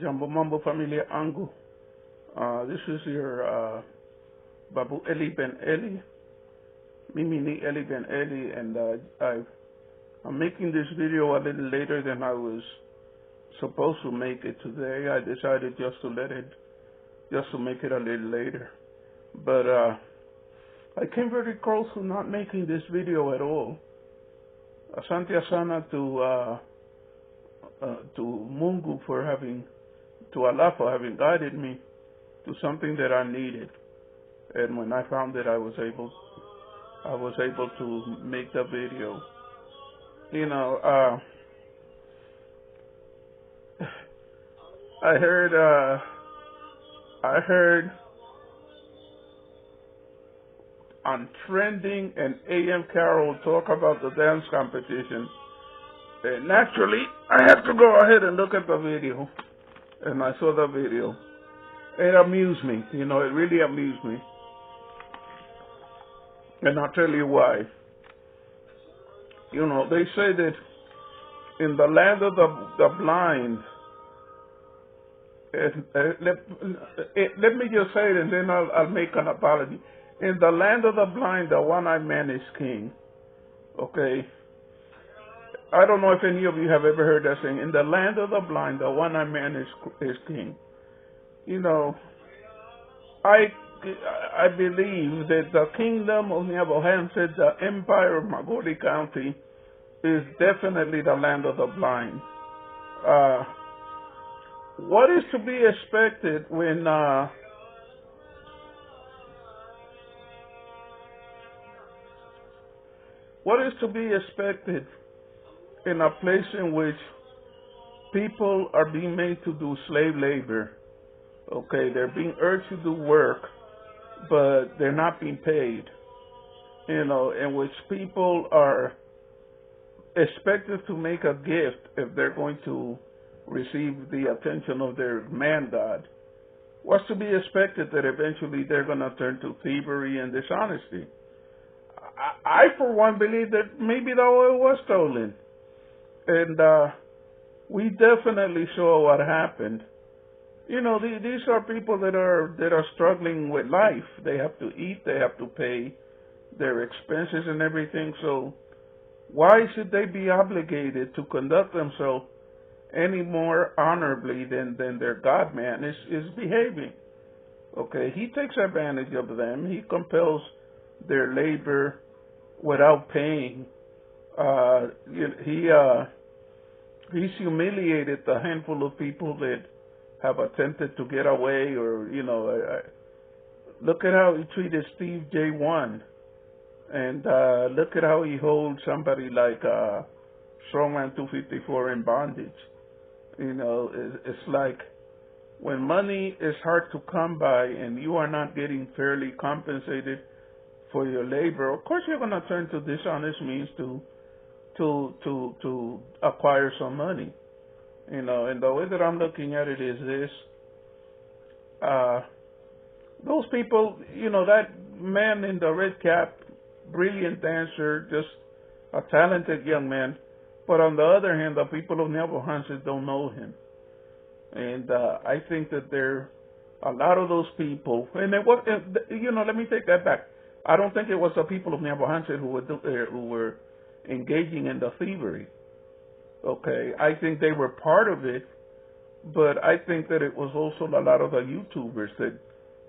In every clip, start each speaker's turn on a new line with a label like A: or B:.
A: Jambo Mambo Familia Angu. This is your Babu Eli-Ben-Eli, Mimi ni Eli-Ben-Eli, and I'm making this video a little later than I was supposed to make it today. I decided just to make it a little later. But I came very close to not making this video at all. Asante sana to Mungu to Allah for having guided me to something that I needed. And when I found it, I was able to make the video. You know, I heard on Trending and AM Carol talk about the dance competition. And naturally, I had to go ahead and look at the video. And I saw the video. It amused me. You know, it really amused me. And I'll tell you why. You know, they say that in the land of the blind, let me just say it and then I'll make an apology. In the land of the blind, the one-eyed man is king. Okay? I don't know if any of you have ever heard that saying. In the land of the blind, the one-eyed man is king. You know, I believe that the kingdom of Nyako, the empire of Magodi County, is definitely the land of the blind. What is to be expected when what is to be expected in a place in which people are being made to do slave labor? Okay, they're being urged to do work, but they're not being paid. You know, in which people are expected to make a gift if they're going to receive the attention of their man God. What's to be expected that eventually they're going to turn to thievery and dishonesty? I for one, believe that maybe the oil was stolen. And we definitely saw what happened. You know, these are people that are struggling with life. They have to eat, they have to pay their expenses and everything. So why should they be obligated to conduct themselves any more honorably than their God man is behaving? Okay, he takes advantage of them. He compels their labor without paying. He's humiliated the handful of people that have attempted to get away, or, you know, look at how he treated Steve J1, and look at how he holds somebody like Strongman 254 in bondage. You know, it's like when money is hard to come by and you are not getting fairly compensated for your labor, of course you're going to turn to dishonest means to acquire some money. You know, and the way that I'm looking at it is this. Those people, you know, that man in the Redcap, brilliant dancer, just a talented young man. But on the other hand, the people of Nyako don't know him. And I think that there are a lot of those people. And you know, let me take that back. I don't think it was the people of Nyako who were engaging in the thievery. Okay, I think they were part of it, but I think that it was also a lot of the YouTubers that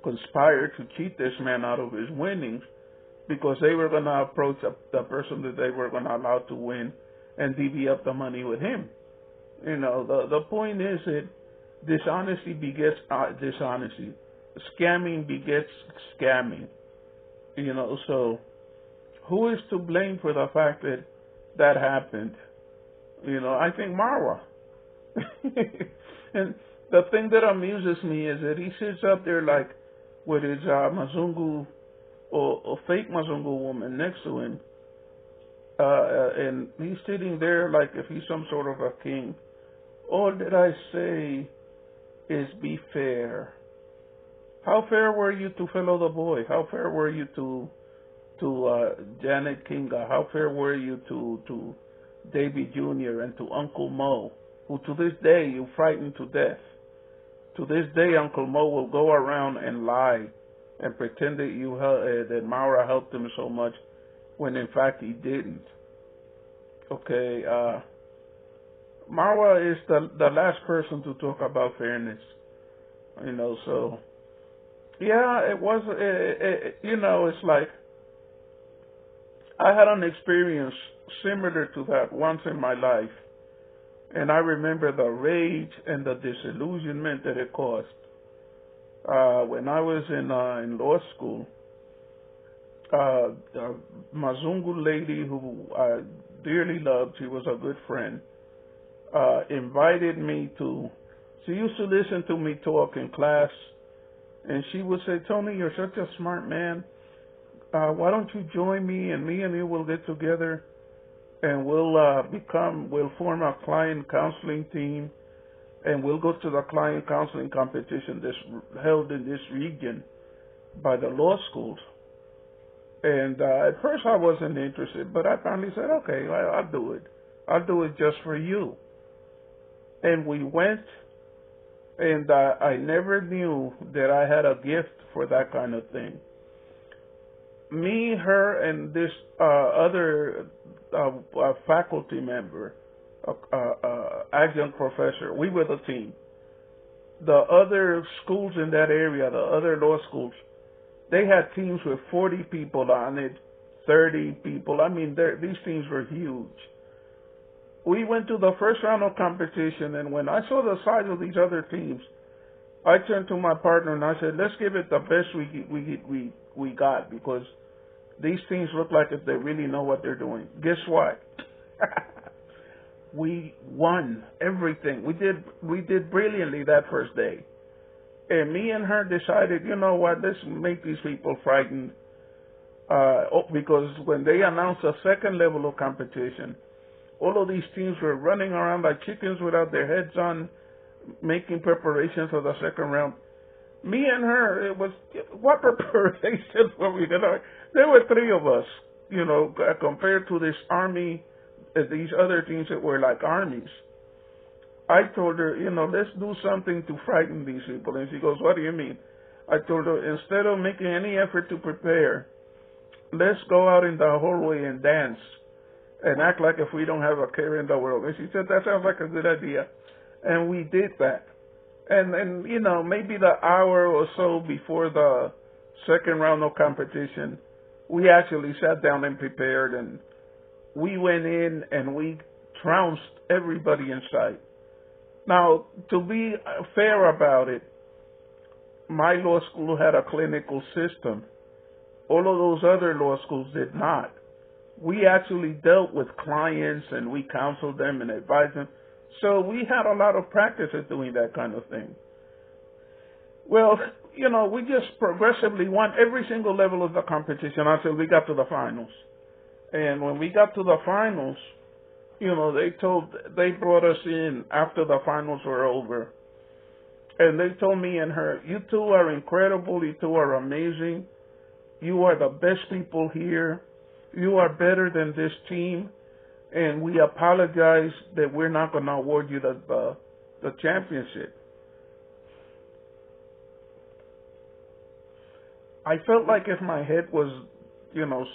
A: conspired to cheat this man out of his winnings because they were going to approach the person that they were going to allow to win and divvy up the money with him. You know, the point is that dishonesty begets dishonesty. Scamming begets scamming. You know, so who is to blame for the fact that that happened? You know, I think Marwa. And the thing that amuses me is that he sits up there like with his Mazungu or fake Mazungu woman next to him. And he's sitting there like if he's some sort of a king. All that I say is be fair. How fair were you to Fellow the Boy? How fair were you to Janet Kinga? How fair were you to Davy Jr. and to Uncle Mo, who to this day you frighten to death? To this day, Uncle Mo will go around and lie and pretend that Marwa helped him so much when in fact he didn't. Okay, Marwa is the last person to talk about fairness, so yeah, it was, it's like I had an experience similar to that once in my life, and I remember the rage and the disillusionment that it caused. When I was in law school, a Mazungu lady who I dearly loved, she was a good friend, invited me she used to listen to me talk in class, and she would say, Tony, you're such a smart man. Why don't you join me and you will get together and we'll form a client counseling team, and we'll go to the client counseling competition that's held in this region by the law schools. And at first I wasn't interested, but I finally said, okay, I'll do it. I'll do it just for you. And we went, and I never knew that I had a gift for that kind of thing. Me, her, and this other faculty member, adjunct professor, we were the team. The other schools in that area, the other law schools, they had teams with 40 people on it, 30 people. I mean, these teams were huge. We went to the first round of competition, and when I saw the size of these other teams, I turned to my partner and I said, let's give it the best we got, because these teams look like if they really know what they're doing. Guess what? We won everything. We did brilliantly that first day. And me and her decided, you know what, let's make these people frightened. Because when they announced a second level of competition, all of these teams were running around like chickens without their heads on, making preparations for the second round. Me and her, it was, what preparations were we doing? There were three of us, compared to this army, these other teams that were like armies. I told her, let's do something to frighten these people. And she goes, what do you mean? I told her, instead of making any effort to prepare, let's go out in the hallway and dance and act like if we don't have a care in the world. And she said, that sounds like a good idea. And we did that. And maybe the hour or so before the second round of competition, we actually sat down and prepared, and we went in and we trounced everybody in sight. Now, to be fair about it, my law school had a clinical system. All of those other law schools did not. We actually dealt with clients and we counseled them and advised them. So we had a lot of practice at doing that kind of thing. Well, we just progressively won every single level of the competition until we got to the finals. And when we got to the finals, they brought us in after the finals were over. And they told me and her, you two are incredible, you two are amazing. You are the best people here. You are better than this team. And we apologize that we're not going to award you the championship. I felt like if my head was,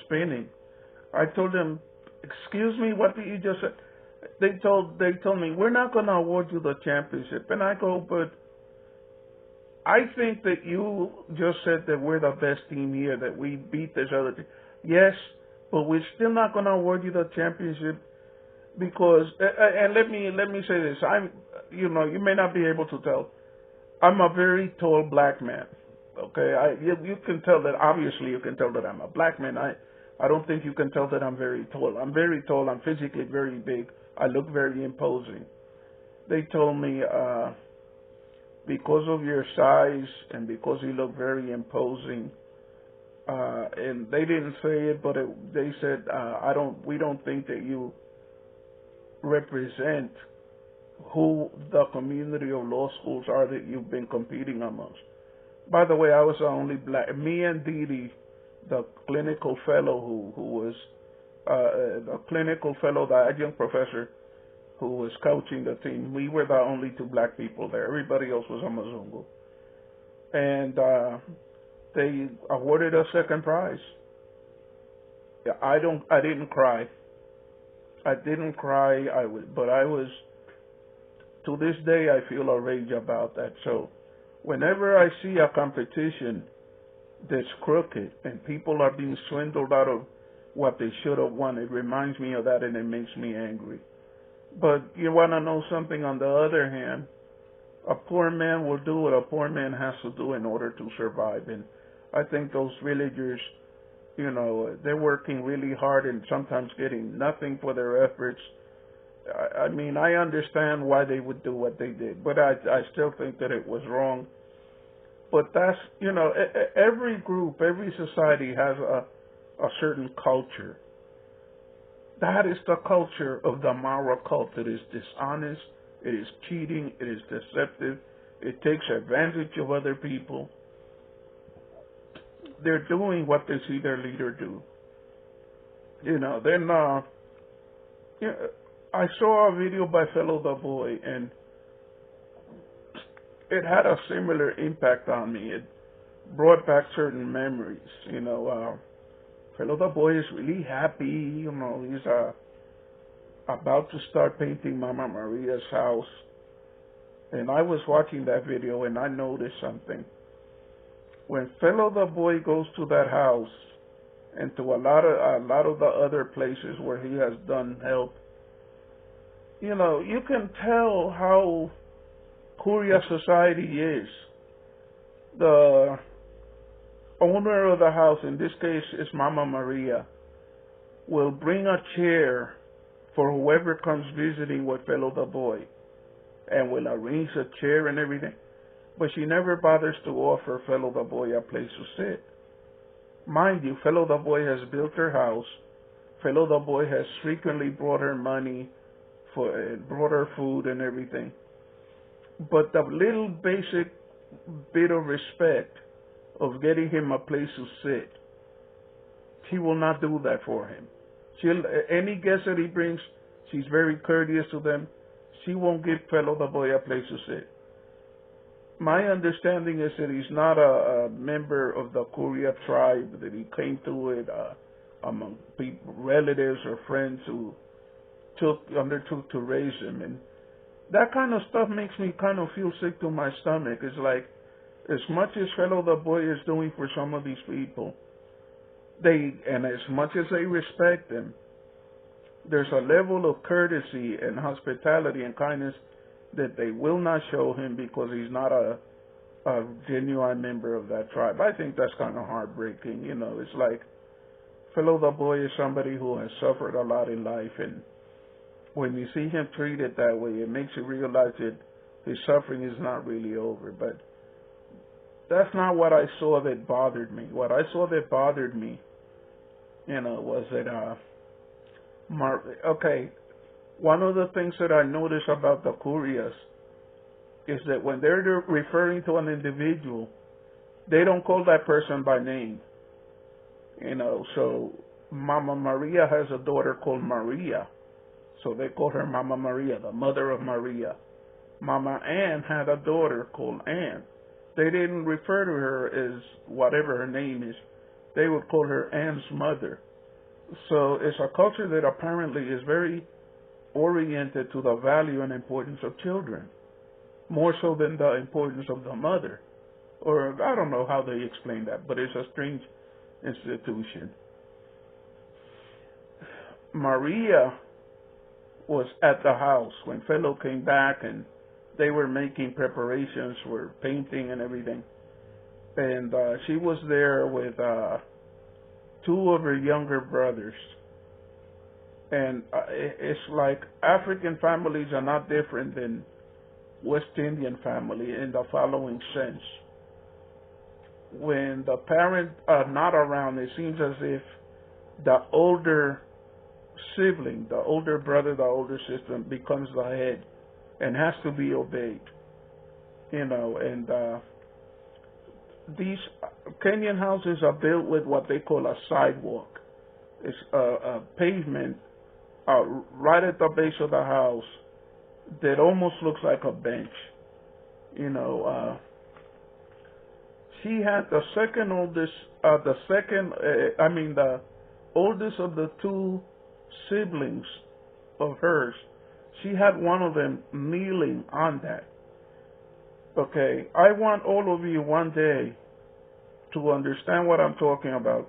A: spinning. I told them, excuse me, what did you just say? They told me, we're not going to award you the championship. And I go, but I think that you just said that we're the best team here, that we beat this other team. Yes, but we're still not going to award you the championship because, and let me say this, you may not be able to tell, I'm a very tall black man. Okay, you can tell that, obviously you can tell that I'm a black man. I don't think you can tell that I'm very tall. I'm very tall. I'm physically very big. I look very imposing. They told me, because of your size and because you look very imposing, and they didn't say it, but they said, we don't think that you represent who the community of law schools are that you've been competing amongst. By the way, I was the only black. Me and Didi, the clinical fellow who was the clinical fellow, the adjunct professor, who was coaching the team. We were the only two black people there. Everybody else was a Mzungu. And they awarded us second prize. I didn't cry. But I was, to this day, I feel a rage about that. So whenever I see a competition that's crooked and people are being swindled out of what they should have won, it reminds me of that and it makes me angry. But you want to know something? On the other hand, a poor man will do what a poor man has to do in order to survive. And I think those villagers, you know, they're working really hard and sometimes getting nothing for their efforts. I mean, I understand why they would do what they did, but I still think that it was wrong. But that's, you know, every group, every society has a certain culture. That is the culture of the Marwa cult. It is dishonest, it is cheating, it is deceptive, it takes advantage of other people. They're doing what they see their leader do. You know, then you know, I saw a video by Fellow the Boy, and it had a similar impact on me. It brought back certain memories. You know, Fellow the Boy is really happy. You know, he's about to start painting Mama Maria's house. And I was watching that video, and I noticed something. When Fellow the Boy goes to that house and to a lot of the other places where he has done help, you know, you can tell how Kuria society is. The owner of the house, in this case is Mama Maria, will bring a chair for whoever comes visiting with Fellow the Boy and will arrange a chair and everything. But she never bothers to offer Fellow the Boy a place to sit. Mind you, Fellow the Boy has built her house. Fellow the Boy has frequently brought her money, brought her food and everything. But the little basic bit of respect of getting him a place to sit, she will not do that for him. Any guest that he brings, she's very courteous to them. She won't give Fellow the Boy a place to sit. My understanding is that he's not a member of the Kuria tribe, that he came to it among relatives or friends who undertook to raise him. And that kind of stuff makes me kind of feel sick to my stomach. It's like, as much as Fellow the Boy is doing for some of these people, and as much as they respect them, there's a level of courtesy and hospitality and kindness that they will not show him because he's not a genuine member of that tribe. I think that's kind of heartbreaking. You know, it's like Fellow the Boy is somebody who has suffered a lot in life, and when you see him treated that way, it makes you realize that his suffering is not really over. But that's not what I saw that bothered me. What I saw that bothered me, you know, was that okay, one of the things that I noticed about the Kurias is that when they're referring to an individual, they don't call that person by name. You know, so Mama Maria has a daughter called Maria, so they call her Mama Maria, the mother of Maria. Mama Ann had a daughter called Ann. They didn't refer to her as whatever her name is. They would call her Ann's mother. So it's a culture that apparently is very oriented to the value and importance of children, more so than the importance of the mother. Or I don't know how they explain that, but it's a strange institution. Maria was at the house when Fellow came back, and they were making preparations for painting and everything. And she was there with two of her younger brothers. And it's like African families are not different than West Indian family in the following sense. When the parents are not around, it seems as if the older sibling, the older brother, the older sister becomes the head and has to be obeyed. You know, and these Kenyan houses are built with what they call a sidewalk. It's a pavement right at the base of the house that almost looks like a bench. You know, she had the second oldest, the oldest of the two siblings of hers. She had one of them kneeling on that. Okay, I want all of you one day to understand what I'm talking about.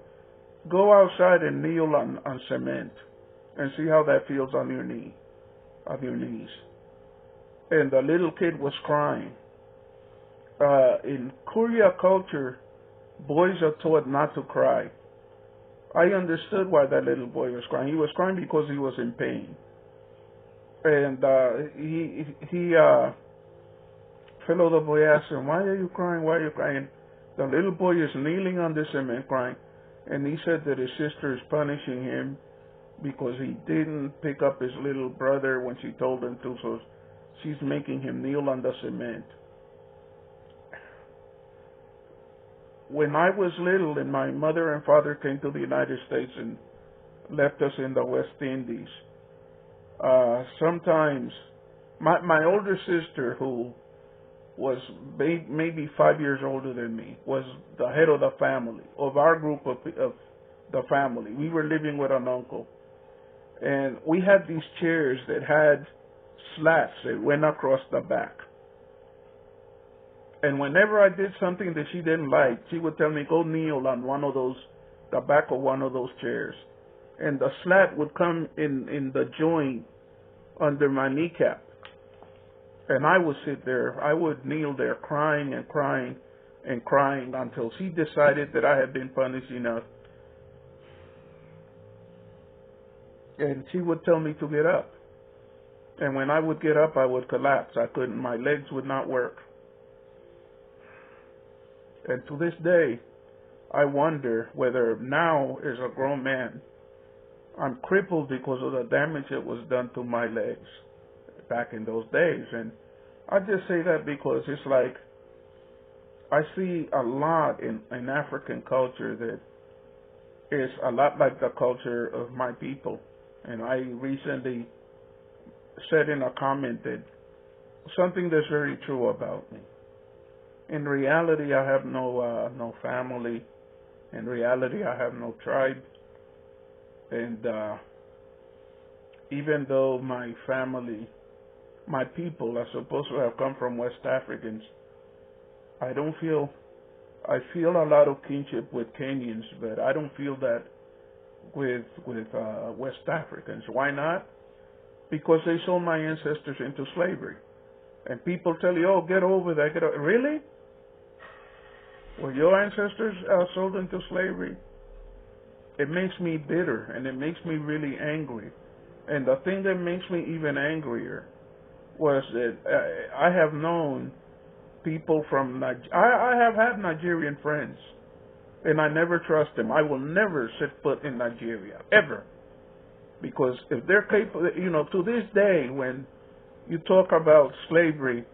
A: Go outside and kneel on cement and see how that feels on your knees. And the little kid was crying. In Korea culture, boys are taught not to cry. I understood why that little boy was crying. He was crying because he was in pain. And fellow the boy asked him, "Why are you crying? Why are you crying?" The little boy is kneeling on the cement crying. And he said that his sister is punishing him because he didn't pick up his little brother when she told him to. So she's making him kneel on the cement. When I was little and my mother and father came to the United States and left us in the West Indies, sometimes my older sister, who was maybe 5 years older than me, was the head of the family, of our group of the family. We were living with an uncle. And we had these chairs that had slats that went across the back. And whenever I did something that she didn't like, she would tell me, "Go kneel on the back of one of those chairs." And the slat would come in the joint under my kneecap. And I would sit there, I would kneel there crying and crying and crying until she decided that I had been punished enough. And she would tell me to get up. And when I would get up, I would collapse. My legs would not work. And to this day, I wonder whether now, as a grown man, I'm crippled because of the damage that was done to my legs back in those days. And I just say that because it's like I see a lot in African culture that is a lot like the culture of my people. And I recently said in a comment that something that's very true about me. In reality, I have no family. In reality, I have no tribe. And even though my family, my people are supposed to have come from West Africans, I feel a lot of kinship with Kenyans, but I don't feel that with West Africans. Why not? Because they sold my ancestors into slavery. And people tell you, "Oh, get over that." Really? Were your ancestors sold into slavery? It makes me bitter, and it makes me really angry. And the thing that makes me even angrier was that I have known people from I have had Nigerian friends, and I never trust them. I will never set foot in Nigeria, ever. Because if they're capable, to this day, when you talk about slavery,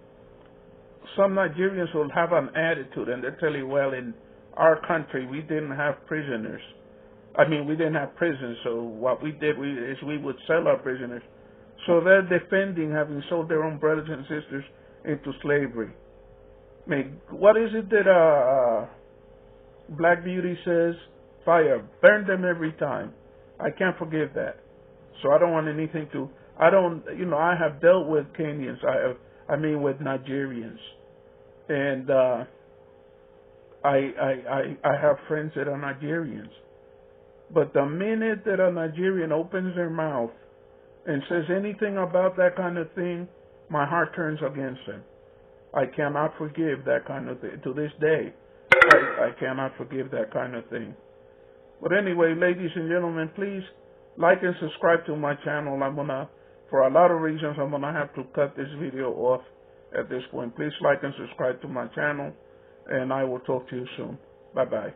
A: some Nigerians will have an attitude, and they'll tell you, "Well, in our country, we didn't have prisoners. We didn't have prisons, so what we did is we would sell our prisoners." So they're defending having sold their own brothers and sisters into slavery. What is it that Black Beauty says? Fire, burn them every time. I can't forgive that. So I don't want anything to. I have dealt with Kenyans. With Nigerians, and I have friends that are Nigerians. But the minute that a Nigerian opens their mouth and says anything about that kind of thing, my heart turns against them. I cannot forgive that kind of thing. To this day, I cannot forgive that kind of thing. But anyway, ladies and gentlemen, please like and subscribe to my channel. For a lot of reasons, I'm going to have to cut this video off at this point. Please like and subscribe to my channel, and I will talk to you soon. Bye-bye.